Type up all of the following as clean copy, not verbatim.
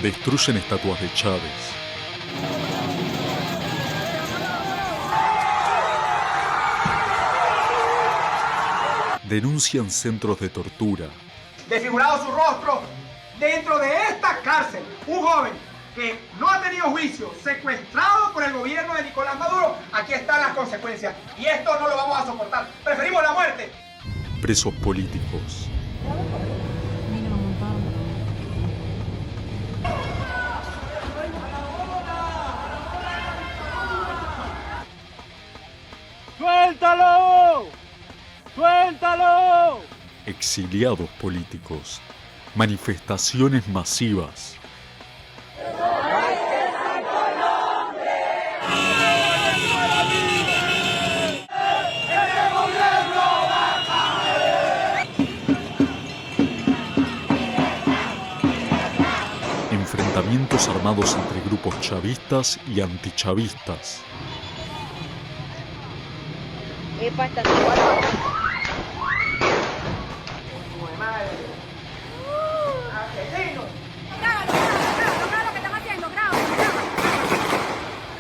Destruyen estatuas de Chávez. Denuncian centros de tortura. Desfigurado su rostro, dentro de esta cárcel, un joven que no ha tenido juicio, secuestrado por el gobierno de Nicolás Maduro, aquí están las consecuencias. Y esto no lo vamos a soportar. Preferimos la muerte. Presos políticos. ¡Suéltalo! ¡Suéltalo! Exiliados políticos. Manifestaciones masivas. Enfrentamientos armados entre grupos chavistas y antichavistas. Epa, está ¡Asesino! Graba lo que están haciendo, graba.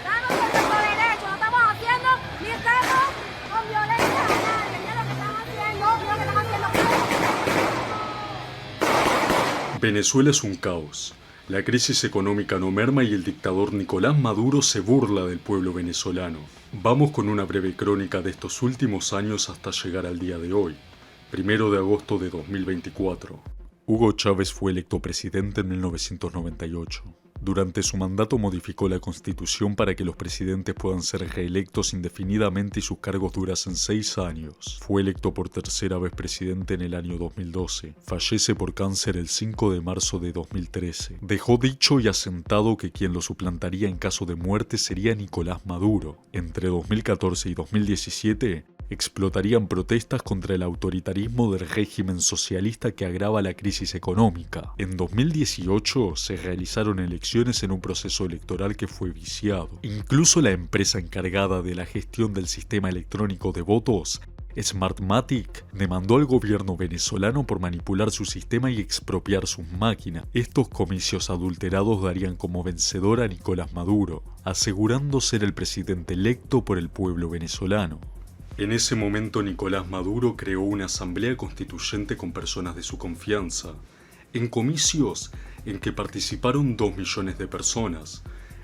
Danos nuestro derecho, no estamos haciendo ni estamos con violencia a nadie. Mira lo que están haciendo, mira lo que están haciendo. Venezuela es un caos. La crisis económica no merma y el dictador Nicolás Maduro se burla del pueblo venezolano. Vamos con una breve crónica de estos últimos años hasta llegar al día de hoy, 1 de agosto de 2024. Hugo Chávez fue electo presidente en 1998. Durante su mandato modificó la Constitución para que los presidentes puedan ser reelectos indefinidamente y sus cargos durasen 6 años. Fue electo por tercera vez presidente en el año 2012. Fallece por cáncer el 5 de marzo de 2013. Dejó dicho y asentado que quien lo suplantaría en caso de muerte sería Nicolás Maduro. Entre 2014 y 2017, explotarían protestas contra el autoritarismo del régimen socialista que agrava la crisis económica. En 2018 se realizaron elecciones en un proceso electoral que fue viciado. Incluso la empresa encargada de la gestión del sistema electrónico de votos, Smartmatic, demandó al gobierno venezolano por manipular su sistema y expropiar sus máquinas. Estos comicios adulterados darían como vencedor a Nicolás Maduro, asegurando ser el presidente electo por el pueblo venezolano. En ese momento Nicolás Maduro creó una asamblea constituyente con personas de su confianza, en comicios en que participaron 2 millones de personas.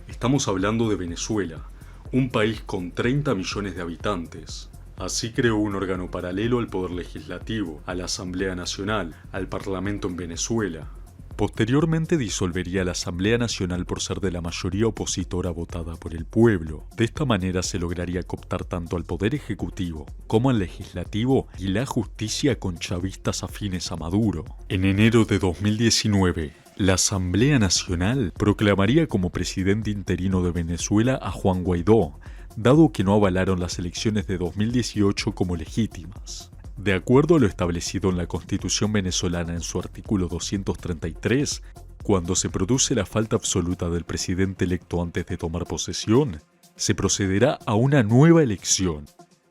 Estamos hablando de Venezuela, un país con 30 millones de habitantes. Así creó un órgano paralelo al Poder Legislativo, a la Asamblea Nacional, al Parlamento en Venezuela. Posteriormente disolvería la Asamblea Nacional por ser de la mayoría opositora votada por el pueblo. De esta manera se lograría cooptar tanto al Poder Ejecutivo como al Legislativo y la justicia con chavistas afines a Maduro. En enero de 2019, la Asamblea Nacional proclamaría como presidente interino de Venezuela a Juan Guaidó, dado que no avalaron las elecciones de 2018 como legítimas. De acuerdo a lo establecido en la Constitución venezolana en su artículo 233, cuando se produce la falta absoluta del presidente electo antes de tomar posesión, se procederá a una nueva elección.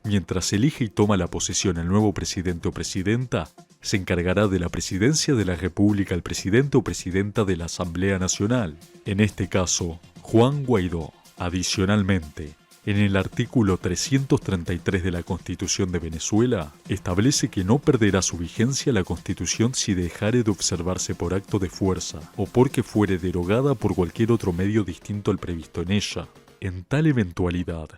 Mientras elige y toma la posesión el nuevo presidente o presidenta, se encargará de la presidencia de la República el presidente o presidenta de la Asamblea Nacional, en este caso, Juan Guaidó. Adicionalmente, en el artículo 333 de la Constitución de Venezuela, establece que no perderá su vigencia la Constitución si dejare de observarse por acto de fuerza o porque fuere derogada por cualquier otro medio distinto al previsto en ella. En tal eventualidad,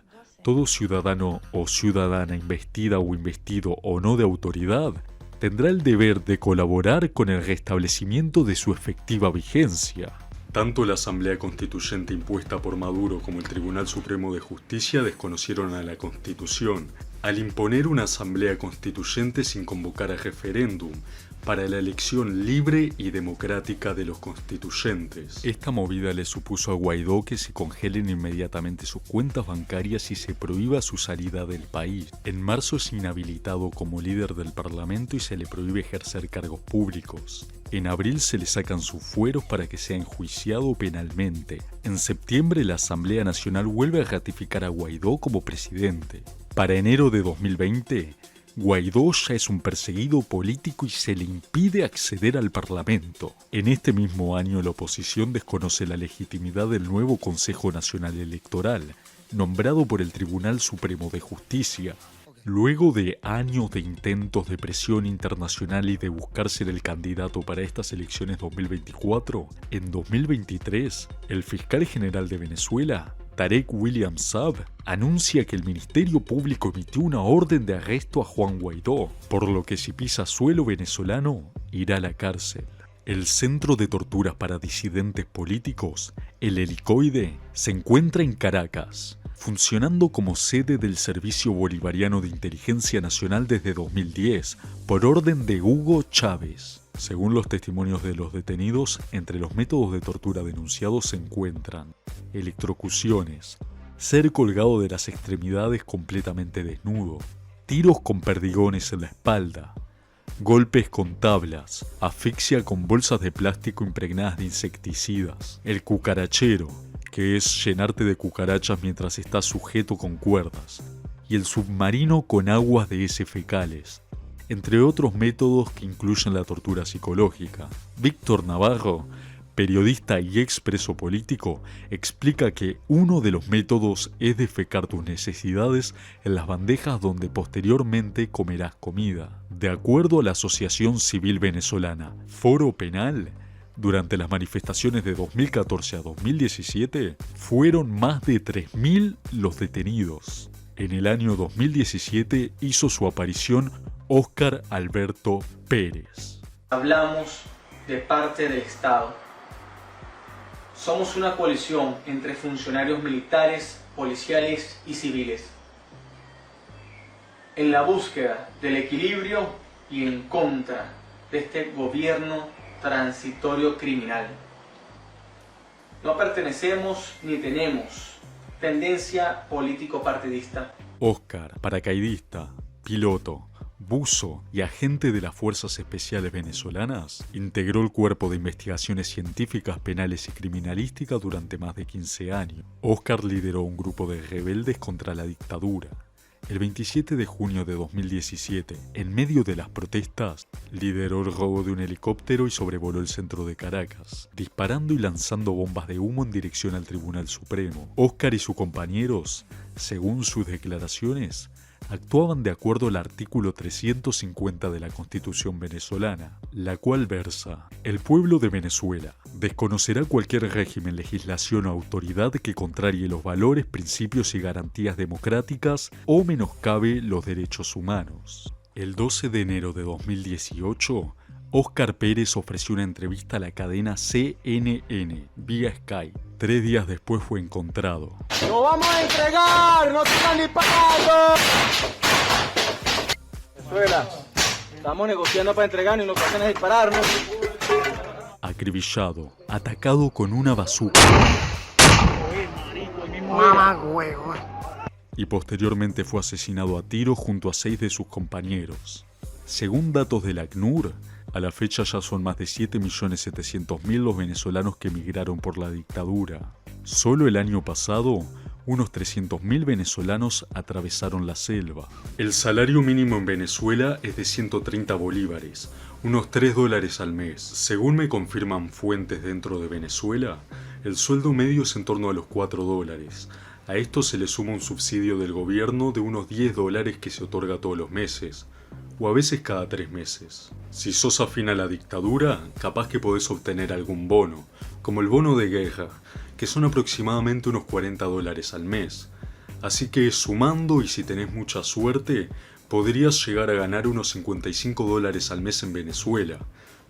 todo ciudadano o ciudadana investida o investido o no de autoridad tendrá el deber de colaborar con el restablecimiento de su efectiva vigencia. Tanto la Asamblea Constituyente impuesta por Maduro como el Tribunal Supremo de Justicia desconocieron a la Constitución al imponer una Asamblea Constituyente sin convocar a referéndum para la elección libre y democrática de los constituyentes. Esta movida le supuso a Guaidó que se congelen inmediatamente sus cuentas bancarias y se prohíba su salida del país. En marzo es inhabilitado como líder del Parlamento y se le prohíbe ejercer cargos públicos. En abril se le sacan sus fueros para que sea enjuiciado penalmente. En septiembre la Asamblea Nacional vuelve a ratificar a Guaidó como presidente. Para enero de 2020, Guaidó ya es un perseguido político y se le impide acceder al Parlamento. En este mismo año la oposición desconoce la legitimidad del nuevo Consejo Nacional Electoral, nombrado por el Tribunal Supremo de Justicia. Luego de años de intentos de presión internacional y de buscar ser el candidato para estas elecciones 2024, en 2023, el fiscal general de Venezuela, Tarek William Saab, anuncia que el Ministerio Público emitió una orden de arresto a Juan Guaidó, por lo que si pisa suelo venezolano, irá a la cárcel. El Centro de Torturas para Disidentes Políticos, el Helicoide, se encuentra en Caracas, funcionando como sede del Servicio Bolivariano de Inteligencia Nacional desde 2010, por orden de Hugo Chávez. Según los testimonios de los detenidos, entre los métodos de tortura denunciados se encuentran electrocuciones, ser colgado de las extremidades completamente desnudo, tiros con perdigones en la espalda, golpes con tablas, asfixia con bolsas de plástico impregnadas de insecticidas, el cucarachero, que es llenarte de cucarachas mientras estás sujeto con cuerdas, y el submarino con aguas de heces fecales, entre otros métodos que incluyen la tortura psicológica. Víctor Navarro, periodista y expreso político, explica que uno de los métodos es defecar tus necesidades en las bandejas donde posteriormente comerás comida. De acuerdo a la Asociación Civil Venezolana Foro Penal, durante las manifestaciones de 2014 a 2017, fueron más de 3.000 los detenidos. En el año 2017 hizo su aparición Óscar Alberto Pérez. Hablamos de parte del Estado. Somos una coalición entre funcionarios militares, policiales y civiles, en la búsqueda del equilibrio y en contra de este gobierno transitorio criminal. No pertenecemos ni tenemos tendencia político-partidista. Óscar, paracaidista, piloto, buzo y agente de las Fuerzas Especiales Venezolanas, integró el Cuerpo de Investigaciones Científicas, Penales y Criminalísticas durante más de 15 años. Óscar lideró un grupo de rebeldes contra la dictadura. El 27 de junio de 2017, en medio de las protestas, lideró el robo de un helicóptero y sobrevoló el centro de Caracas, disparando y lanzando bombas de humo en dirección al Tribunal Supremo. Óscar y sus compañeros, según sus declaraciones, actuaban de acuerdo al artículo 350 de la Constitución venezolana, la cual versa: el pueblo de Venezuela desconocerá cualquier régimen, legislación o autoridad que contrarie los valores, principios y garantías democráticas o menoscabe los derechos humanos. El 12 de enero de 2018, Óscar Pérez ofreció una entrevista a la cadena CNN vía Skype. 3 días después fue encontrado. ¡Lo vamos a entregar! ¡No sigan disparando! Venezuela, estamos negociando para entregarnos y lo que hacen es dispararnos. Acribillado, atacado con una bazooka. Mamá huevo. Y posteriormente fue asesinado a tiro junto a 6 de sus compañeros. Según datos del ACNUR, a la fecha ya son más de 7.700.000 los venezolanos que emigraron por la dictadura. Solo el año pasado, unos 300.000 venezolanos atravesaron la selva. El salario mínimo en Venezuela es de 130 bolívares, unos $3 al mes. Según me confirman fuentes dentro de Venezuela, el sueldo medio es en torno a los $4. A esto se le suma un subsidio del gobierno de unos $10 que se otorga todos los meses, o a veces cada 3 meses. Si sos afín a la dictadura, capaz que podés obtener algún bono, como el bono de guerra, que son aproximadamente unos $40 al mes. Así que sumando y si tenés mucha suerte, podrías llegar a ganar unos $55 al mes en Venezuela,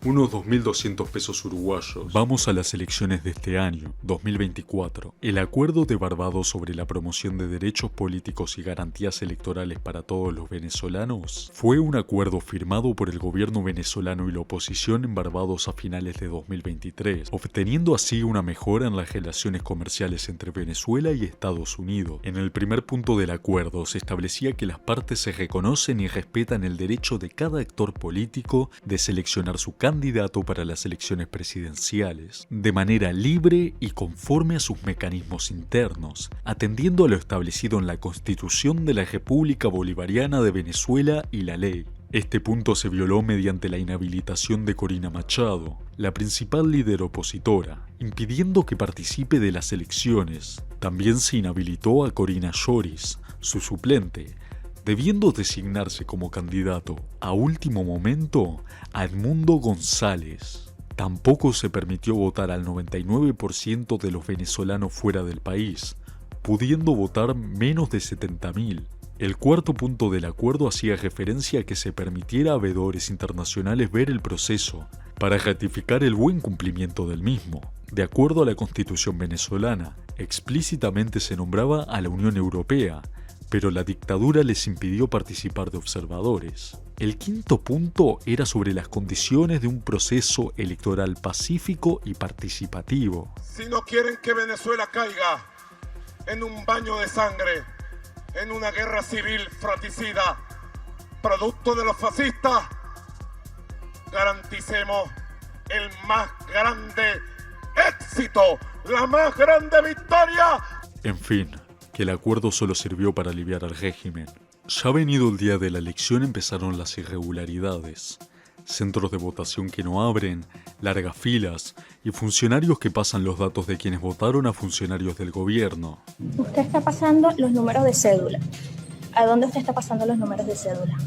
unos 2.200 pesos uruguayos. Vamos a las elecciones de este año, 2024. El Acuerdo de Barbados sobre la promoción de derechos políticos y garantías electorales para todos los venezolanos fue un acuerdo firmado por el gobierno venezolano y la oposición en Barbados a finales de 2023, obteniendo así una mejora en las relaciones comerciales entre Venezuela y Estados Unidos. En el primer punto del acuerdo se establecía que las partes se reconocen y respetan el derecho de cada actor político de seleccionar su candidato candidato para las elecciones presidenciales, de manera libre y conforme a sus mecanismos internos, atendiendo a lo establecido en la Constitución de la República Bolivariana de Venezuela y la ley. Este punto se violó mediante la inhabilitación de Corina Machado, la principal líder opositora, impidiendo que participe de las elecciones. También se inhabilitó a Corina Lloris, su suplente, debiendo designarse como candidato a último momento a Edmundo González. Tampoco se permitió votar al 99% de los venezolanos fuera del país, pudiendo votar menos de 70.000. El cuarto punto del acuerdo hacía referencia a que se permitiera a veedores internacionales ver el proceso para ratificar el buen cumplimiento del mismo. De acuerdo a la Constitución venezolana, explícitamente se nombraba a la Unión Europea, pero la dictadura les impidió participar de observadores. El quinto punto era sobre las condiciones de un proceso electoral pacífico y participativo. Si no quieren que Venezuela caiga en un baño de sangre, en una guerra civil fratricida, producto de los fascistas, garanticemos el más grande éxito, la más grande victoria. En fin, que el acuerdo solo sirvió para aliviar al régimen. Ya venido el día de la elección empezaron las irregularidades. Centros de votación que no abren, largas filas y funcionarios que pasan los datos de quienes votaron a funcionarios del gobierno. Usted está pasando los números de cédula. ¿A dónde usted está pasando los números de cédula?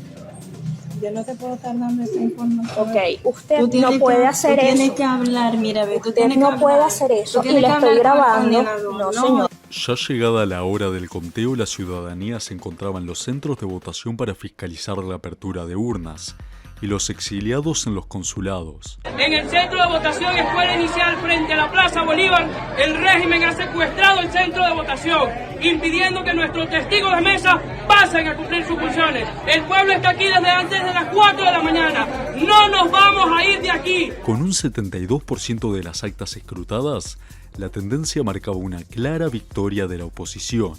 Yo no te puedo estar dando esa información. Ok, usted no puede hacer eso. Tienes que hablar, mira, ve, usted no puede hacer eso y le estoy grabando. No, señor. Ya llegada la hora del conteo, la ciudadanía se encontraba en los centros de votación para fiscalizar la apertura de urnas y los exiliados en los consulados. En el centro de votación Escuela Inicial frente a la Plaza Bolívar, el régimen ha secuestrado el centro de votación, impidiendo que nuestros testigos de mesa pasen a cumplir sus funciones. El pueblo está aquí desde antes de las 4 de la mañana. No nos vamos a ir de aquí. Con un 72% de las actas escrutadas, la tendencia marcaba una clara victoria de la oposición.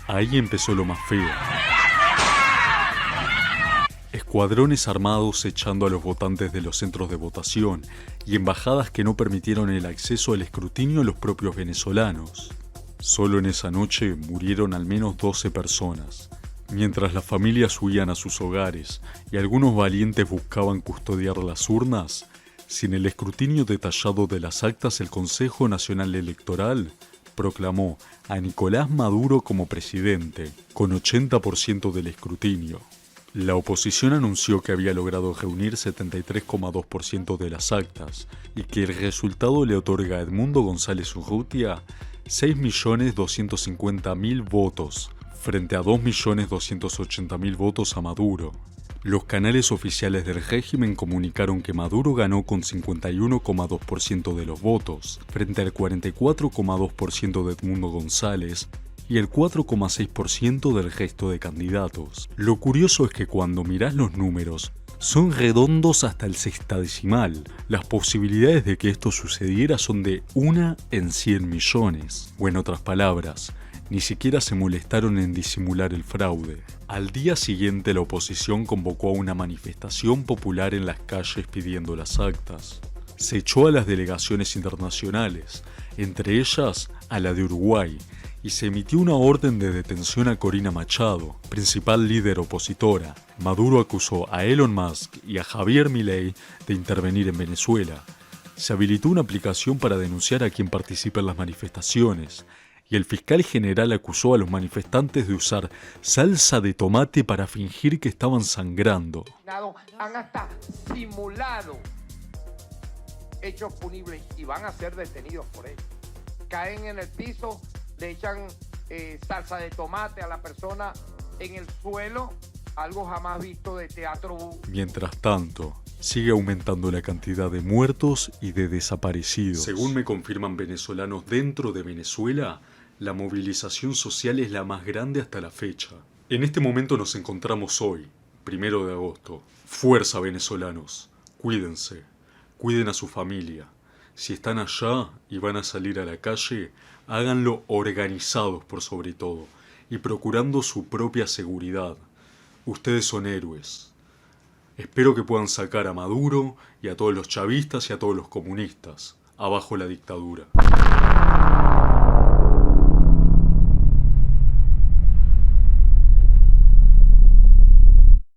Ahí empezó lo más feo. Escuadrones armados echando a los votantes de los centros de votación y embajadas que no permitieron el acceso al escrutinio a los propios venezolanos. Solo en esa noche murieron al menos 12 personas, mientras las familias huían a sus hogares y algunos valientes buscaban custodiar las urnas. Sin el escrutinio detallado de las actas, el Consejo Nacional Electoral proclamó a Nicolás Maduro como presidente, con 80% del escrutinio. La oposición anunció que había logrado reunir 73,2% de las actas y que el resultado le otorga a Edmundo González Urrutia 6.250.000 votos frente a 2.280.000 votos a Maduro. Los canales oficiales del régimen comunicaron que Maduro ganó con 51,2% de los votos frente al 44,2% de Edmundo González y el 4,6% del resto de candidatos. Lo curioso es que cuando mirás los números, son redondos hasta el sextagesimal. Las posibilidades de que esto sucediera son de 1 en 100 millones. O en otras palabras, ni siquiera se molestaron en disimular el fraude. Al día siguiente la oposición convocó a una manifestación popular en las calles pidiendo las actas. Se echó a las delegaciones internacionales, entre ellas a la de Uruguay, y se emitió una orden de detención a Corina Machado, principal líder opositora. Maduro acusó a Elon Musk y a Javier Milei de intervenir en Venezuela. Se habilitó una aplicación para denunciar a quien participa en las manifestaciones, y el fiscal general acusó a los manifestantes de usar salsa de tomate para fingir que estaban sangrando. Han hasta simulado hechos punibles y van a ser detenidos por ello. Caen en el piso, le echan salsa de tomate a la persona en el suelo, algo jamás visto de teatro. Mientras tanto, sigue aumentando la cantidad de muertos y de desaparecidos. Según me confirman venezolanos dentro de Venezuela, la movilización social es la más grande hasta la fecha. En este momento nos encontramos hoy, 1 de agosto. Fuerza, venezolanos. Cuídense. Cuiden a su familia. Si están allá y van a salir a la calle, háganlo organizados por sobre todo y procurando su propia seguridad. Ustedes son héroes. Espero que puedan sacar a Maduro y a todos los chavistas y a todos los comunistas. Abajo la dictadura.